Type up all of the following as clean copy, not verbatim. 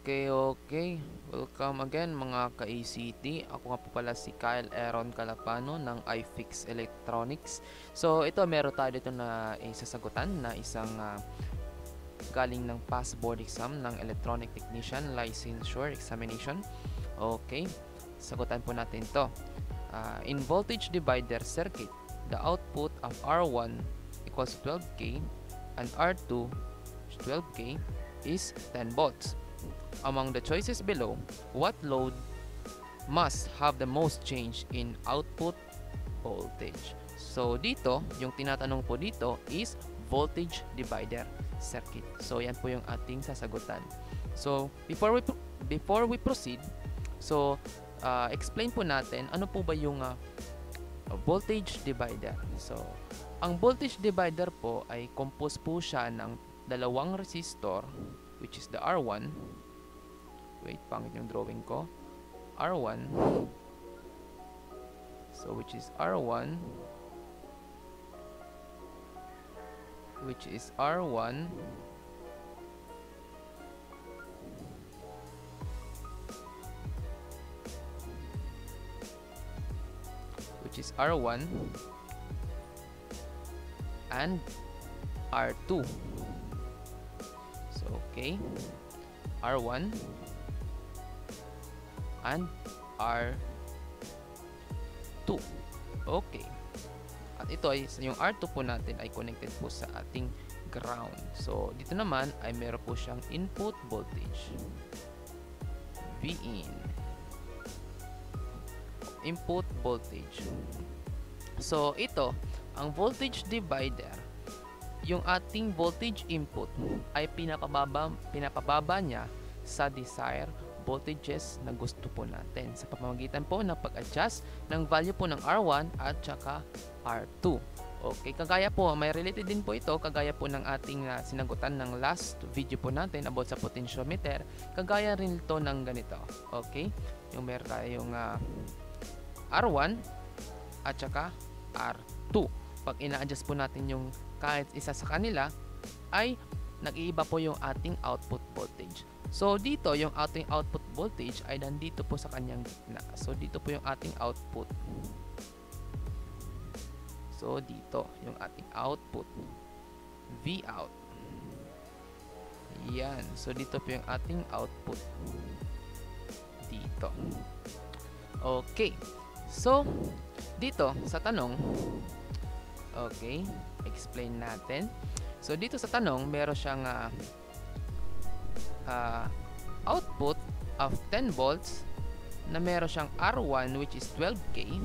Okay. Welcome again mga ka-ACT. Ako nga po pala si Kyle Aaron Calapano ng iFix Electronics. So ito meron tayo dito na isasagutan na isang galing ng past board exam ng Electronic Technician Licensure Examination. Okay, sagutan po natin to. In voltage divider circuit, the output of R1 equals 12K and R2 12K is 10 volts. Among the choices below, what load must have the most change in output voltage? So dito, yung tinatanong po dito is voltage divider circuit. So yan po yung ating sasagutan. So before we proceed, so explain po natin ano po ba yung voltage divider. So ang voltage divider po ay composed po siya ng dalawang resistor, which is the R1. Wait, pangit yung drawing ko. R1. So, which is R1. Which is R1. Which is R1. And R2. So, okay. R1 and R2. Okay. At ito ay yung R2 po natin ay connected po sa ating ground. So dito naman ay meron po siyang input voltage. Vin. Input voltage. So ito, ang voltage divider, yung ating voltage input ay pinapababa niya sa desired voltages na gusto po natin sa pamamagitan po ng pag-adjust ng value po ng R1 at saka R2. Okay, kagaya po, may related din po ito, kagaya po ng ating sinagutan ng last video po natin about sa potentiometer, kagaya rin ito ng ganito. Okay, yung meron tayong R1 at saka R2. Pag ina-adjust po natin yung kahit isa sa kanila, ay nag-iiba po yung ating output voltage. So dito yung ating output voltage ay nandito po sa kanyang gitna. So dito po yung ating output. So dito yung ating output, V out. Yan. So dito po yung ating output. Dito. Okay. So dito sa tanong, okay, explain natin. So dito sa tanong, meron siyang output of 10 volts na meron siyang R1 which is 12K.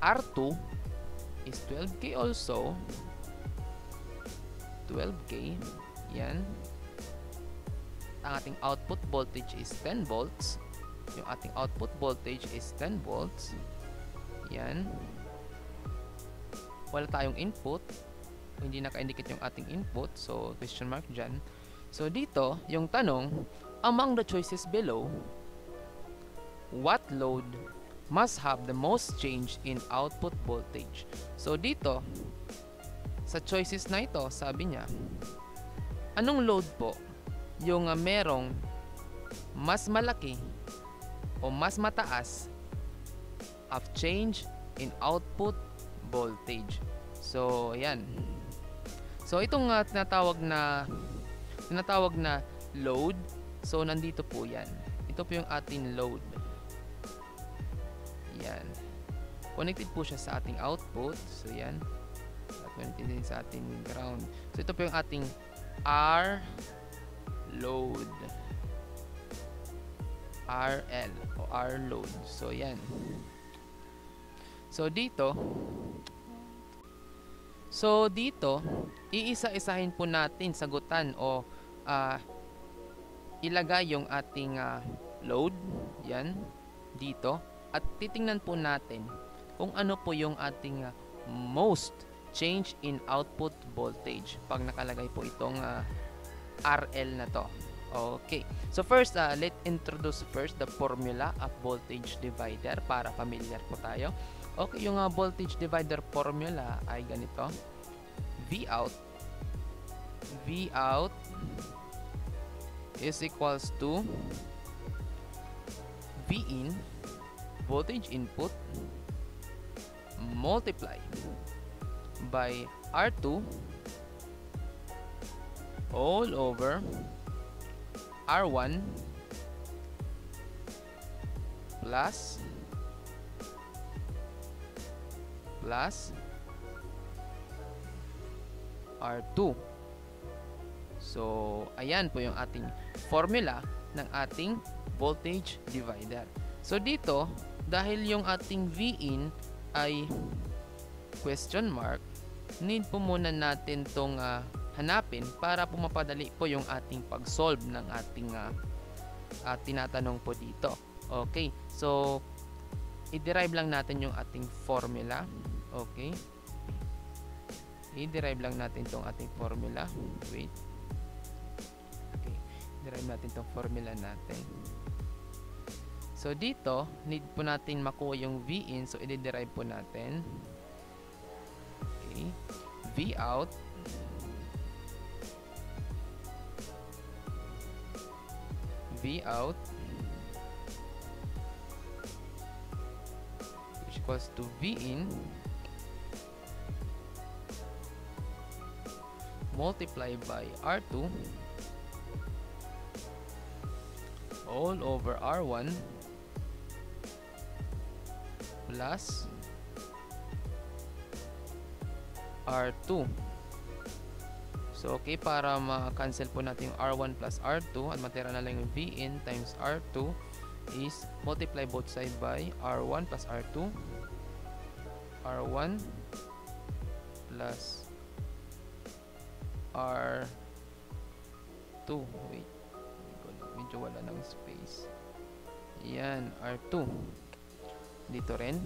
R2 is 12K also. 12K. Yan. Ang ating output voltage is 10 volts. Yung ating output voltage is 10 volts. Yan. Wala tayong input. Hindi naka-indicate yung ating input. So, question mark dyan. So, dito, yung tanong, among the choices below, what load must have the most change in output voltage? So, dito, sa choices na ito, sabi niya, anong load po yung merong mas malaki o mas mataas of change in output voltage? So, ayan. So, itong tinatawag na load. So, nandito po yan. Ito po yung ating load. Yan. Connected po siya sa ating output. So, yan. At connected din sa ating ground. So, ito po yung ating R load. RL o R load. So, yan. So, dito, iisa-isahin po natin sagutan o ilagay yung ating load, yan, dito. At titingnan po natin kung ano po yung ating most change in output voltage pag nakalagay po itong RL na to. Okay. So first, let's introduce first the formula of voltage divider para familiar po tayo. Okay, yung voltage divider formula ay ganito. V out V out is equals to V in, voltage input, multiply by R2 all over R1 plus R2. So, ayan po yung ating formula ng ating voltage divider. So, dito, dahil yung ating Vin ay question mark, need po muna natin tong hanapin para po mapadali po yung ating pag-solve ng ating tinatanong po dito. Okay, so i-derive lang natin yung ating formula. Okay, i-derive lang natin tong ating formula. Wait. Okay, derive natin tong formula natin. So dito, need po natin makuha yung Vin, so i-derive po natin. Okay, V out which equals to V in multiply by R2 all over R1 plus R2. So, okay, para ma-cancel po natin yung R1 plus R2 at matira na lang yung Vin times R2 is multiply both side by R1 plus R2. R1 plus R2. Wait. Medyo wala ng space. Yan, R2. Dito rin.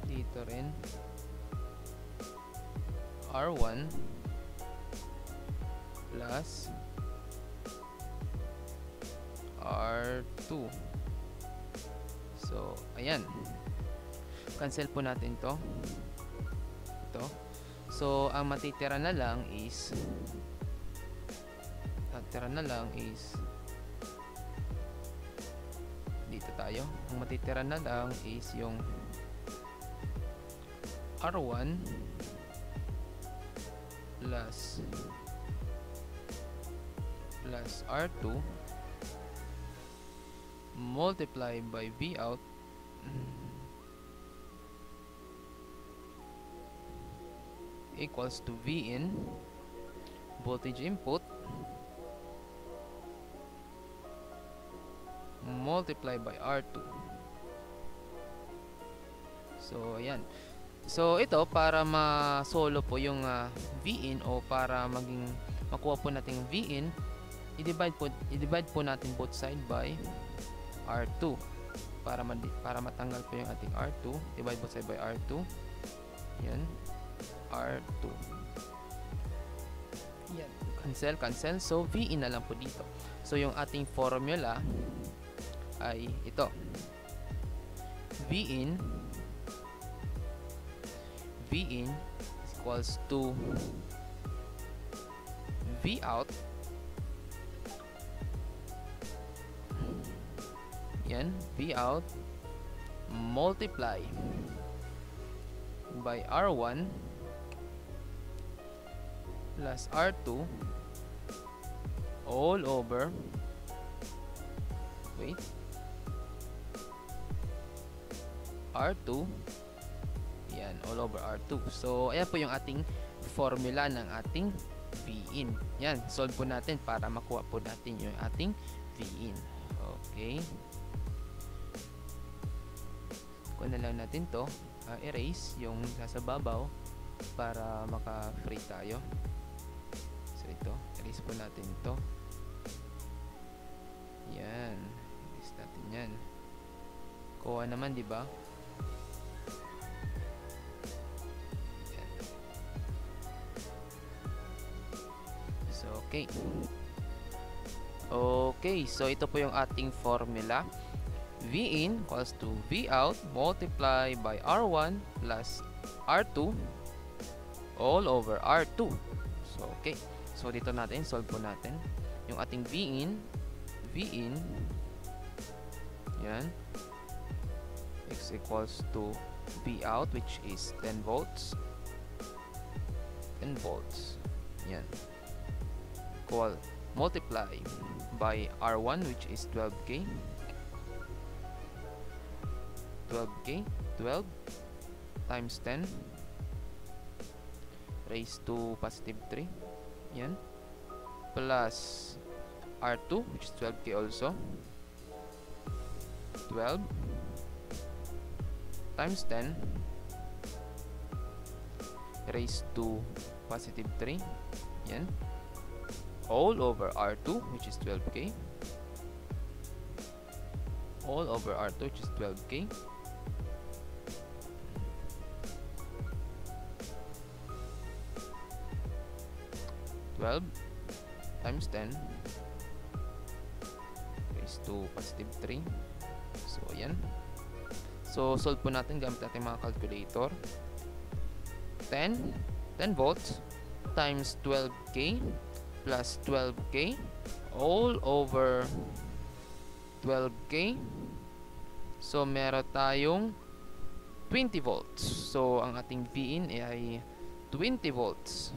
Dito rin. R1 plus R2. So, ayan. Cancel po natin to. Ito. So, ang matitira na lang is dito tayo. Ang matitira na lang is yung R1 plus R2 multiply by V out equals to V in, voltage input, multiply by R2. So, ayan. So, ito, para ma-solo po yung Vin o para makuha po natin yung Vin, i-divide po natin both side by R2. Para matanggal po yung ating R2, divide both side by R2. Yan. R2. Yan. Cancel. So, Vin na lang po dito. So, yung ating formula ay ito. Vin is equals to V out. Yan, V out multiply by R1 plus R2 all over R2. Yan, all over R2. So, ayan po yung ating formula ng ating Vin. Yan, solve po natin para makuha po natin yung ating Vin. Okay. Kuha na lang natin to, erase yung nasa babaw para maka-free tayo. So, ito, erase po natin ito. Yan, erase natin yan. Kuha naman, di ba? Okay. Okay, so ito po yung ating formula. Vin equals to V out multiply by R1 plus R2 all over R2. So, okay. So, dito natin, solve po natin. Yung ating V in, yan, x equals to V out, which is 10 volts. 10 volts. Yan. Multiply by R1, which is 12K. 12 times 10 raised to positive 3. Yan. Plus R2, which is 12K also. 12 times 10 raised to positive 3. Yan. All over R2, which is 12K. All over R2, which is 12K. Times 10 raised to positive 3. So, ayan. So, solve po natin gamit natin mga calculator. 10 volts times 12K plus 12K all over 12K. So, meron tayong 20 volts. So, ang ating Vin ay 20 volts.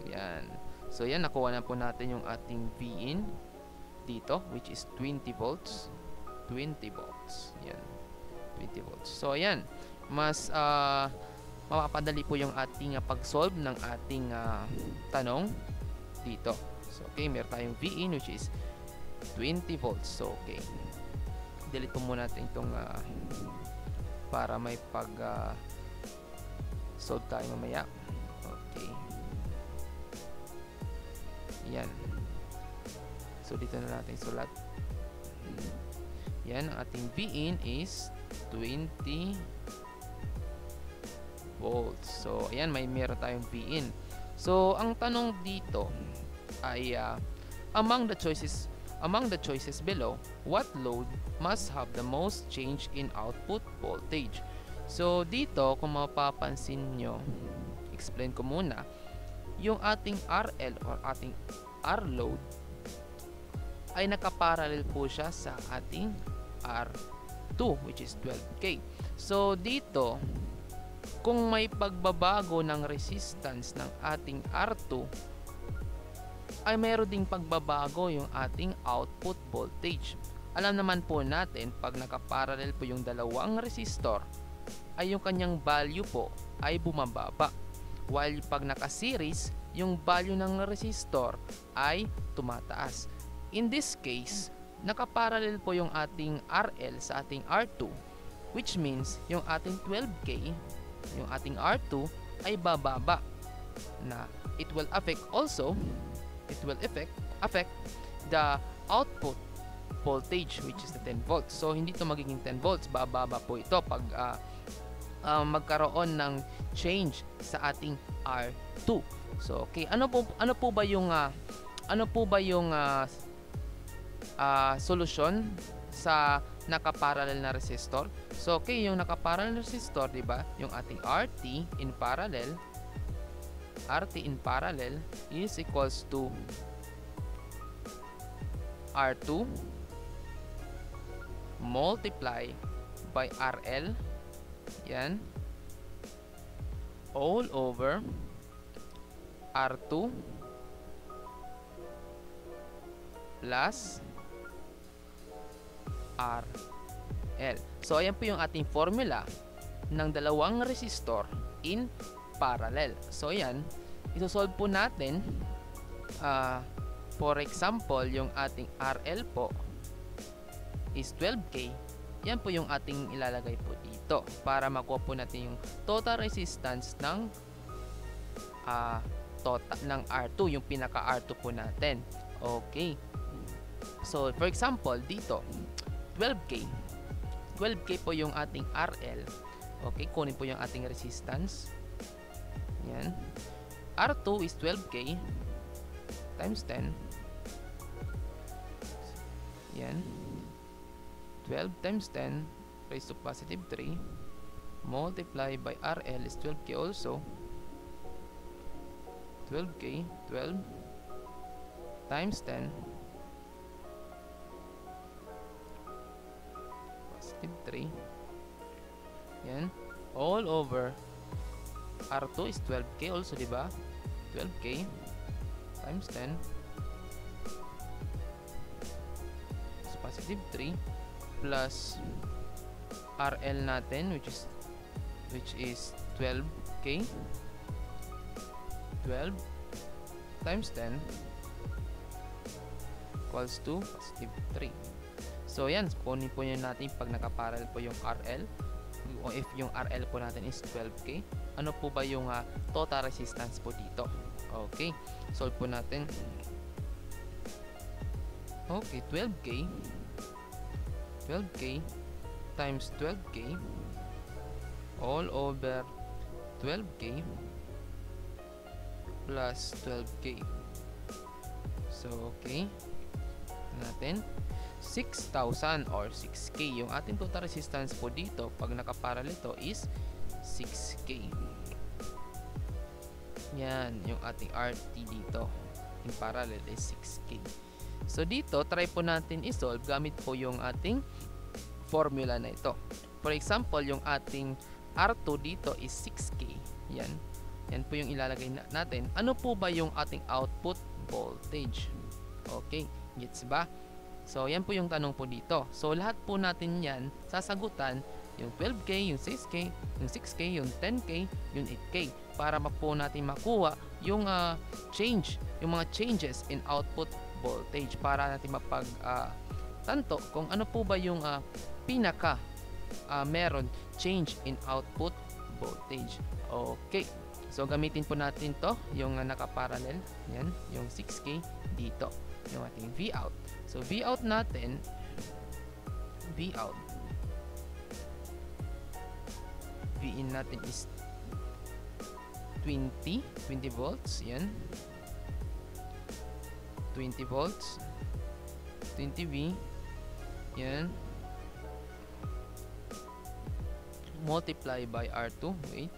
Yan. So, yan. Nakuha na po natin yung ating Vin dito, which is 20 volts. 20 volts. Yan. 20 volts. So, ayan. Mas mapapadali po yung ating pag-solve ng ating tanong dito. So, okay. Meron tayong Vin, which is 20 volts. So, okay. Delete po muna natin itong para may solve tayo mamaya. Okay. Yan. So, dito na natin sulat. Yan. Ang ating Vin is 20 volts. So, ayan. Meron tayong Vin. So, ang tanong dito ay among the choices below, what load must have the most change in output voltage? So, dito, kung mapapansin nyo, explain ko muna, yung ating RL or ating R load ay nakaparallel po siya sa ating R2, which is 12K. So, dito, kung may pagbabago ng resistance ng ating R2, ay mayroon ding pagbabago yung ating output voltage. Alam naman po natin, pag nakaparallel po yung dalawang resistor, ay yung kanyang value po ay bumababa. While pag naka-series, yung value ng resistor ay tumataas. In this case, nakaparallel po yung ating RL sa ating R2, which means yung ating 12K, yung ating R2 ay bababa, na it will affect the output voltage, which is the 10 volts. So, hindi ito magiging 10 volts. Bababa po ito pag magkaroon ng change sa ating R2. So, okay. Ano po ba yung solusyon sa nakaparallel na resistor? So, okay, yung nakaparallel na resistor, di ba? Yung ating RT in parallel is equals to R2 multiply by RL, yan, all over R2 plus RL. So, ayan po yung ating formula ng dalawang resistor in parallel. So, ayan, isosolve po natin. For example, yung ating RL po is 12K. Yan po yung ating ilalagay po dito para makuha po natin yung total resistance ng ng R2, yung pinaka R2 po natin. Okay. So, for example, dito 12K po yung ating RL. Okay, kunin po yung ating resistance. Yan. R2 is 12K times 10. Yan. 12 times 10 raised to positive 3 multiply by RL is 12K also. 12K, 12 times 10 positive 3. Yan. All over R2 is 12K also, diba? 12K times 10. So, positive 3 plus RL natin which is 12K. 12 times 10 equals to positive 3. So, yan. Kunin po yun natin pag nakaparallel po yung RL. O if yung RL po natin is 12K, ano po ba yung total resistance po dito? Okay. Solve po natin. Okay, 12K. 12K times 12K all over 12K plus 12K. So, okay. Natin 6,000 or 6K. Yung ating total resistance po dito pag nakaparallel ito is 6K. Yan, yung ating RT dito. Yung parallel is 6K. So, dito, try po natin isolve gamit po yung ating formula na ito. For example, yung ating R2 dito is 6K. Yan. Yan po yung ilalagay natin. Ano po ba yung ating output voltage? Okay, gets ba? So, yan po yung tanong po dito. So, lahat po natin yan sasagutan yung 12K, yung 6K, yung 6K, yung 10K, yung 8K para po natin makuha yung change, yung mga changes in output voltage para natin tanto kung ano po ba yung pinaka meron change in output voltage. Okay. So, gamitin po natin to yung nakaparallel. Yan, yung 6K dito. Yung ating Vout. So, Vout natin, Vout. Vin natin is 20 volts. Yan. 20 volts. 20V. Yan. Multiply by R2. Wait.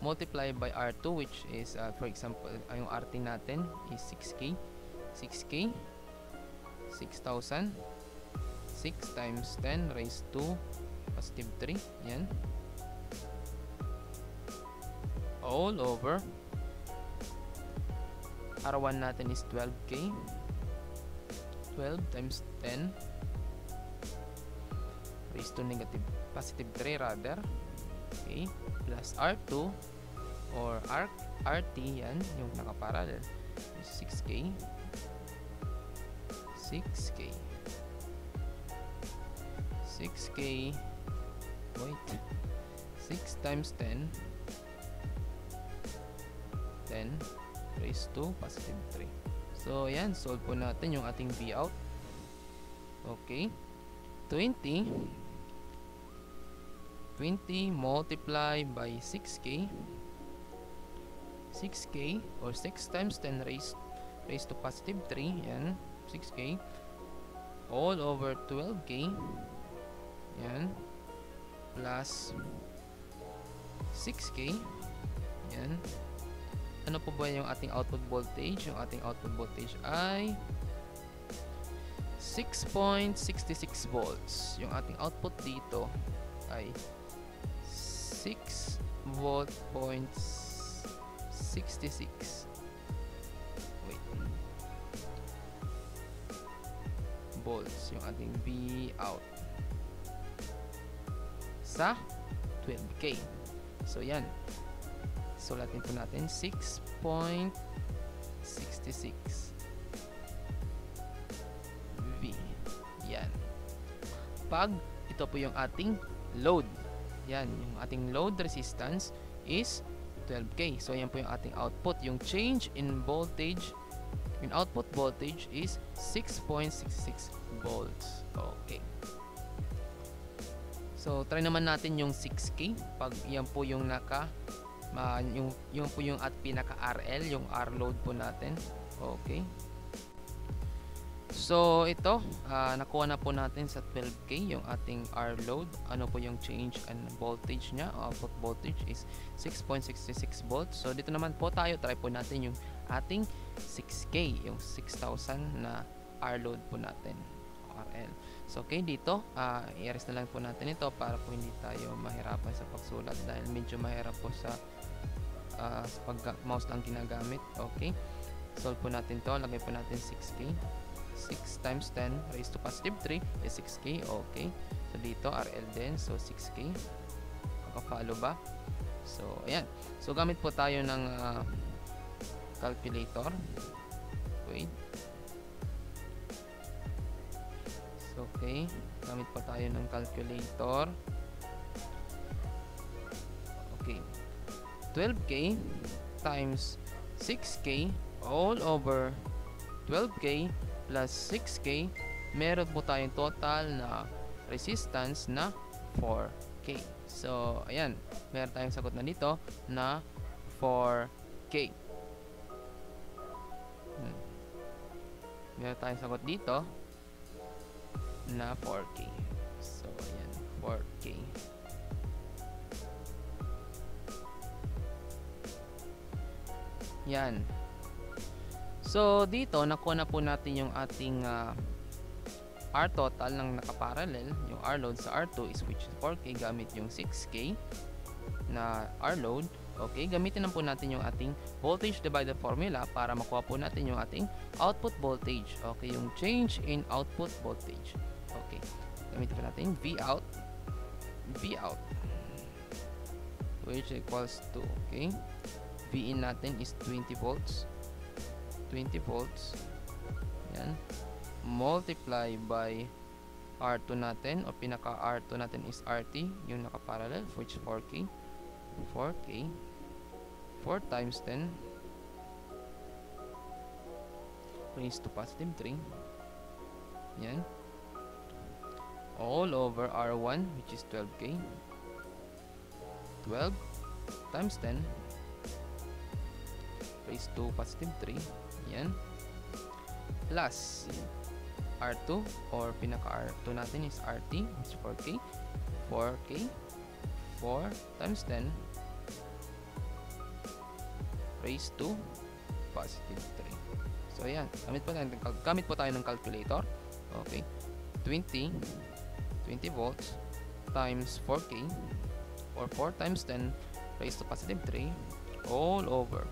Multiply by R2 which is for example yung RT natin is 6K 6,000 6 times 10 raised to positive 3 yan all over R1 natin is 12K 12 times 10 raised to positive 3 rather. Okay, plus R2 or RT yan yung nakaparallel is 6K 6K wait 6 times 10 raised to positive 3. So yan, solve po natin yung ating Vout. Okay, 20 multiply by 6K or 6 times 10 raised to positive 3 yan 6K all over 12K yan plus 6K yan. Ano po ba yung ating output voltage? Yung ating output voltage ay 6.66 volts. Yung ating output dito ay 6 volt point 66. Wait. Volts yung ating Vout sa 12K. So yan. Sulatin po natin 6.66 V. Yan. Pag ito po yung ating load. Yan, yung ating load resistance is 12K. So, yan po yung ating output. Yung change in voltage, yung output voltage is 6.66 volts. Okay. So, try naman natin yung 6K. Pag yan po yung yung po yung at pinaka RL, yung R load po natin. Okay. So ito, nakuha na po natin sa 12K yung ating R load. Ano po yung change and voltage nya? Output voltage is 6.66 volts. So dito naman po tayo, try po natin yung ating 6K, yung 6,000 na R load po natin, RL. So okay, dito i-erase na lang po natin ito para po hindi tayo mahirapan sa pagsulat dahil medyo mahirap po sa pag mouse lang ginagamit. Okay, solve po natin to. Lagay po natin 6K. 6 times 10 raised to positive 3 is 6K. Okay, so dito RL din, so 6K. Makapalo ba? So ayan, so gamit po tayo ng calculator. Wait, so okay, gamit po tayo ng calculator. Okay, 12K times 6K all over 12K plus 6K, meron po tayong total na resistance na 4K. So, ayan, meron tayong sagot na dito na 4K. Meron tayong sagot dito na 4K. So, ayan, 4K. Yan. So dito nakuha na po natin yung ating R total ng nakaparallel, yung R load sa R2 is which is 4K gamit yung 6K na R load. Okay, gamitin na po natin yung ating voltage divider formula para makuha po natin yung ating output voltage. Okay, yung change in output voltage. Okay, gamitin po natin Vout which equals to, okay, Vin natin is 20 volts. 20 volts, yan, multiply by R2 natin, o pinaka R2 natin is RT, yung nakaparallel, which is 4K. 4K 4 times 10 raised to positive 3, yan, all over R1 which is 12K. 12 times 10 raised to positive 3, yan, plus R2 or pinaka R2 natin is RT, which is 4K. 4K 4 times 10 raised to positive 3. So ayan, gamit po tayo ng calculator. Okay, 20 volts times 4K or 4 times 10 raised to positive 3 all over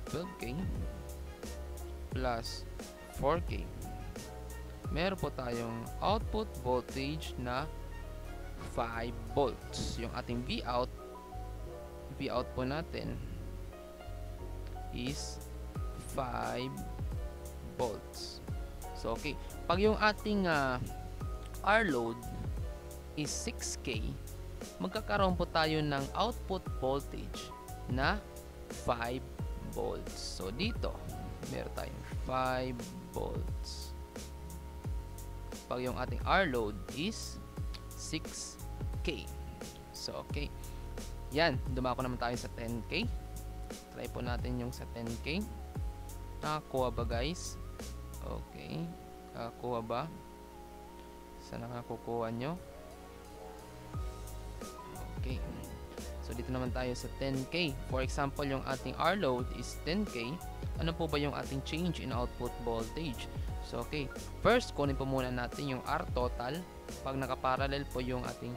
12K plus 4K. Meron po tayong output voltage na 5 volts. Yung ating Vout po natin is 5 volts. So okay, pag yung ating R load is 6K, magkakaroon po tayo ng output voltage na 5 volts. So dito meron tayong 5 volts pag yung ating R load is 6K. So okay, yan, dumako naman tayo sa 10K. Try po natin yung sa 10K. Nakakuha ba guys? Okay, nakakuha ba? Saan nakakukuha nyo? Okay, so dito naman tayo sa 10K. For example, yung ating R load is 10K. Ano po ba yung ating change in output voltage? So okay, first kunin po muna natin yung R total. Pag nakaparallel po yung ating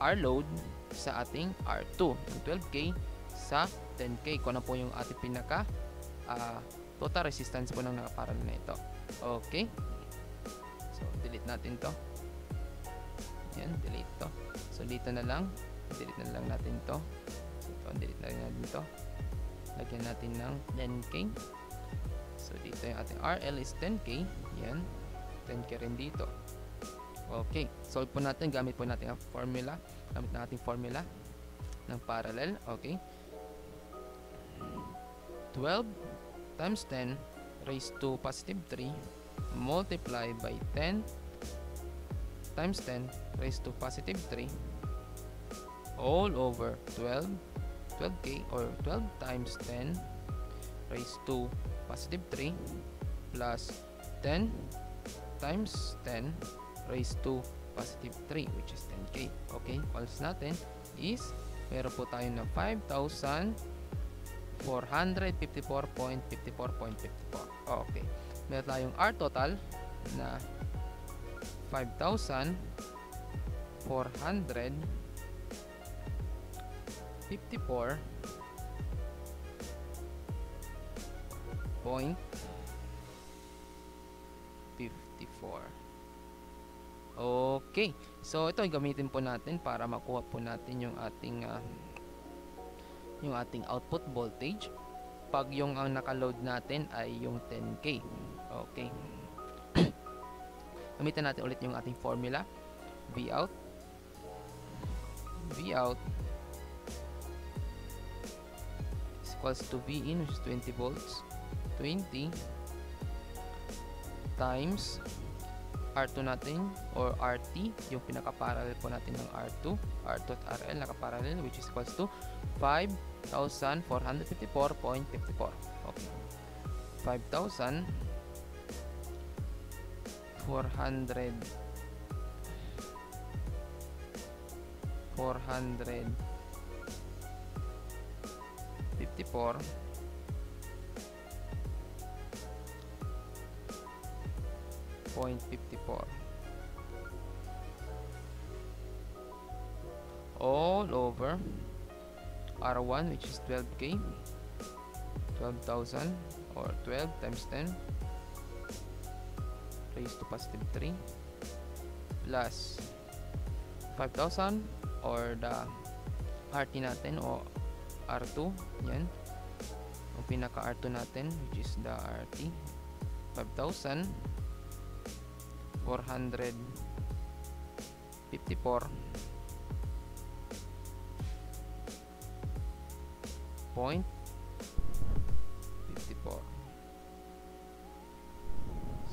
R load sa ating R2, yung 12K sa 10K, kung ano po yung ating pinaka total resistance po ng nakaparallel na ito. Okay, so delete natin to. Yan, delete to. So dito na lang, delete na lang natin to. So ito, delete na rin natin to. Lagyan natin ng 10K. So dito yung ating RL is 10K. Yan, 10K rin dito. Okay, solve po natin, gamit po natin ang formula. Gamit na ating formula ng parallel. Okay, 12 times 10 raised to positive 3 multiply by 10 times 10 raised to positive 3 all over 12K or 12 times 10 raised to positive 3 plus 10 times 10 raised to positive 3, which is 10k. Okay, equals natin is meron po tayo na 5,454.54.54. Okay, meron tayong R total na 5,454.54. Okay, so ito gamitin po natin para makuha po natin yung ating output voltage pag yung ang nakaload natin ay yung 10k. Okay. Gamitin natin ulit yung ating formula. Vout is equals to Vin, which is 20 volts, 20 times R2 natin or RT, yung pinaka-parallel po natin ng R2 at RL naka-parallel, which is equals to 5,454.54. Okay. 5,454 0.54 all over R1, which is 12k, 12,000 or 12 times 10 raised to positive 3 plus 5,000 or the RT natin o R2, yan ang pinaka R2 natin, which is the RT, 5,454.54.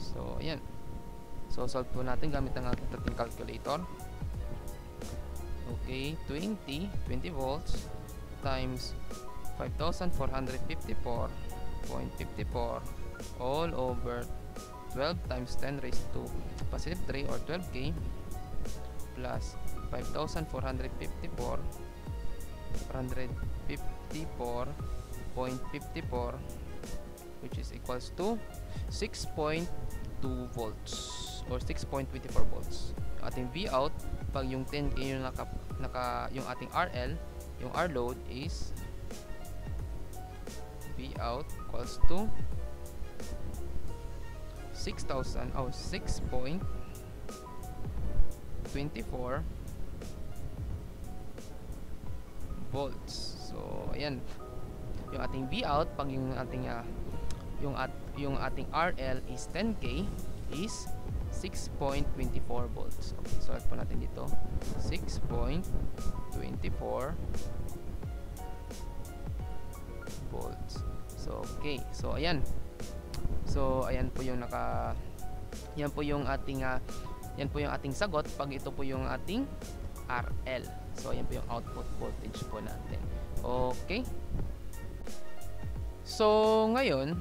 So ayan, so solve po natin gamit ang ating calculator. Okay, 20 volts times 5,454.54 all over 12 times 10 raised to positive 3 or 12k plus 5,454.54 which is equals to 6.2 volts or 6.24 volts. Ating Vout pag yung 10k yung yung ating RL, yung R load is Vout equals to 6,000 or 6.24 volts. So ayan yung ating Vout pag yung ating yung ating RL is 10k is 6.24 volts. Okay, so po natin dito 6.24 volts. So okay, so ayan. So ayan po yung yan po yung ating sagot pag ito po yung ating RL. So ayan po yung output voltage po natin. Okay. So ngayon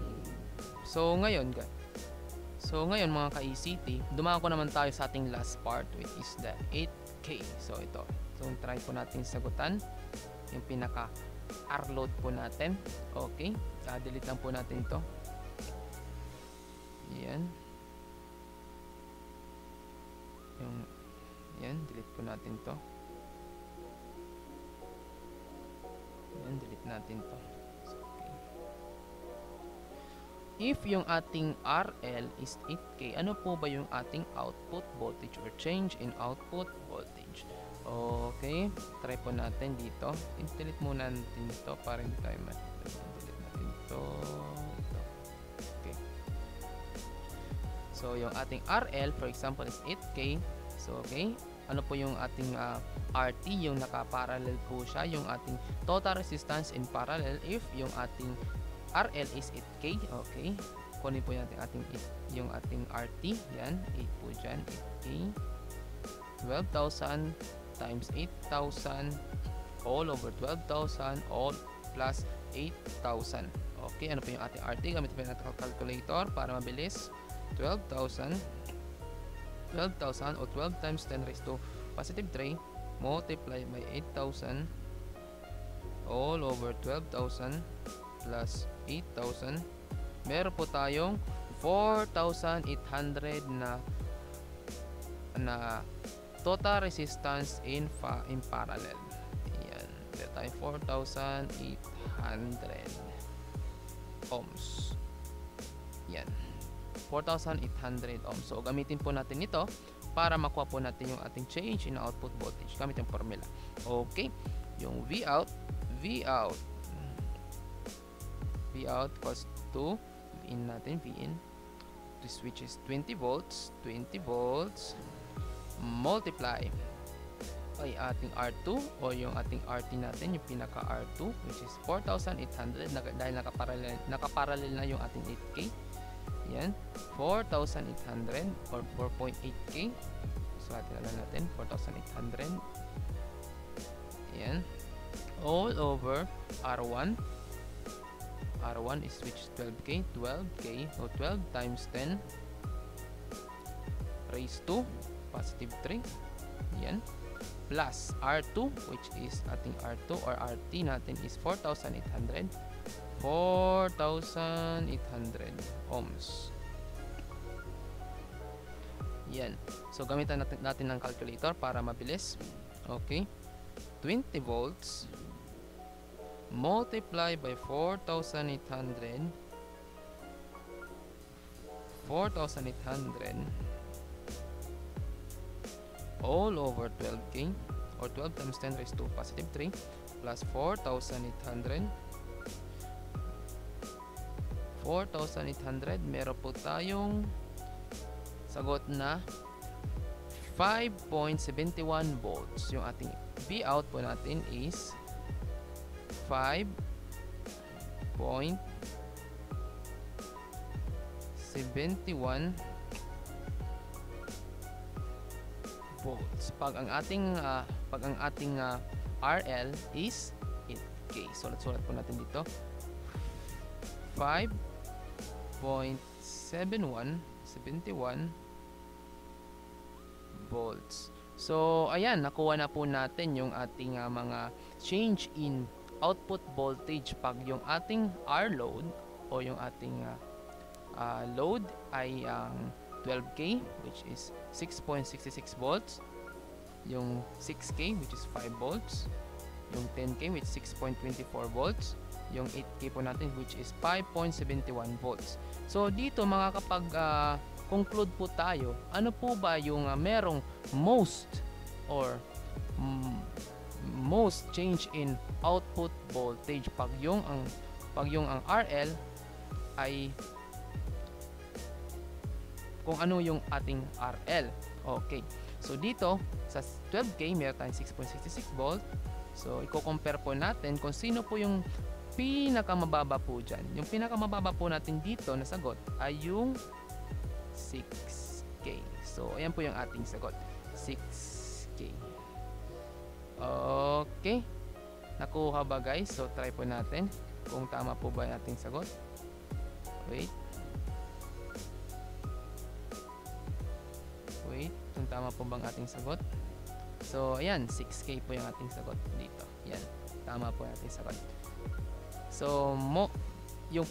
mga ka-ECT, dumako naman tayo sa ating last part, which is the 8K. So ito. So try po natin sagutan yung pinaka R load po natin. Okay. Delete lang po natin ito. Yan. Yan, delete po natin to. Yan, delete natin to. So, okay. If yung ating RL is 8K, ano po ba yung ating output voltage or change in output voltage? Okay, try po natin dito. Delete muna natin ito para hindi tayo delete natin ito. Okay. So, yung ating RL, for example, is 8K. So, okay. Ano po yung ating RT? Yung naka-parallel po siya. Yung ating total resistance in parallel if yung ating RL is 8K. Okay. Kunin po yung ating RT. Yan. 8 po dyan. 8K. 12,000 times 8,000 all over 12,000 all plus 8,000. Okay, ano po yung ating RT? Gamit po natin calculator para mabilis. 12,000 o 12 times 10 raised to positive 3 multiply by 8,000 all over 12,000 plus 8,000. Meron po tayong 4,800 na total resistance in parallel. Ayan. Meron tayong 4,800 ohms. Yan. 4,800 ohms. So, gamitin po natin ito para makuha po natin yung ating change in output voltage. Gamit yung formula. Okay. Yung Vout equals to Vin natin, Vin. This which is 20 volts multiply ay ating R2 o yung ating RT natin, yung pinaka R2 which is 4,800 dahil nakaparallel na yung ating 8K. Yan, 4,800 or 4.8K. So atin na natin 4,800. Yan, all over R1 is which is 12K, so 12 times 10 raised to positive 3. Yan, plus R2 which is ating R2 or RT natin is 4,800 ohms. Yan, so gamitan natin ng calculator para mabilis. Okay, 20 volts multiply by 4,800 all over 12K or 12 times 10 raised to positive 3 plus 4,800. Meron po tayong sagot na 5.71 volts. Yung ating Vout po natin is 5.71 volts pag ang ating RL is 8K. Sulat po natin dito 5.71 volts. So ayan, nakuha na po natin yung ating mga change in output voltage pag yung ating R load o yung ating load ay 12K which is 6.66 volts, yung 6K which is 5 volts, yung 10K which is 6.24 volts, yung 8K po natin which is 5.71 volts. So dito mga kapag conclude po tayo, ano po ba yung merong most or most change in output voltage pag yung ang RL ay kung ano yung ating RL. Okay, so dito sa 12K meron tayong 6.66 volt. So i-compare po natin kung sino po yung pinakamababa po dyan. Yung pinakamababa po natin dito na sagot ay yung 6K. So ayan po yung ating sagot, 6K. Okay, nakuha ba guys? So try po natin kung tama po ba yung ating sagot. Wait, kung tama po bang ating sagot. So ayan, 6K po yung ating sagot dito. Yan, tama po yung ating sagot. So yung yung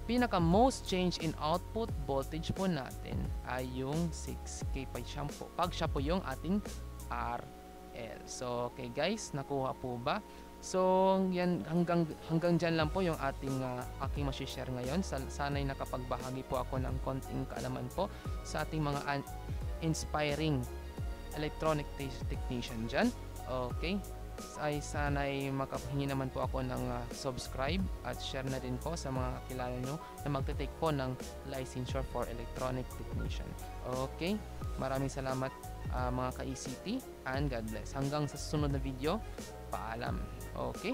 pinaka most change in output voltage po natin ay yung 6K pag siya po yung ating RL. So okay guys, nakuha po ba? So yan, hanggang dyan lang po yung aking masishare ngayon. Sana'y nakapagbahagi po ako ng konting kaalaman po sa ating mga inspiring electronic technician dyan. Okay, ay sana'y makapahingi naman po ako ng subscribe at share na din po sa mga kakilala nyo na magte-take po ng licensure for electronic technician. Okay, maraming salamat mga ka-ECT and God bless. Hanggang sa susunod na video, paalam. Okay.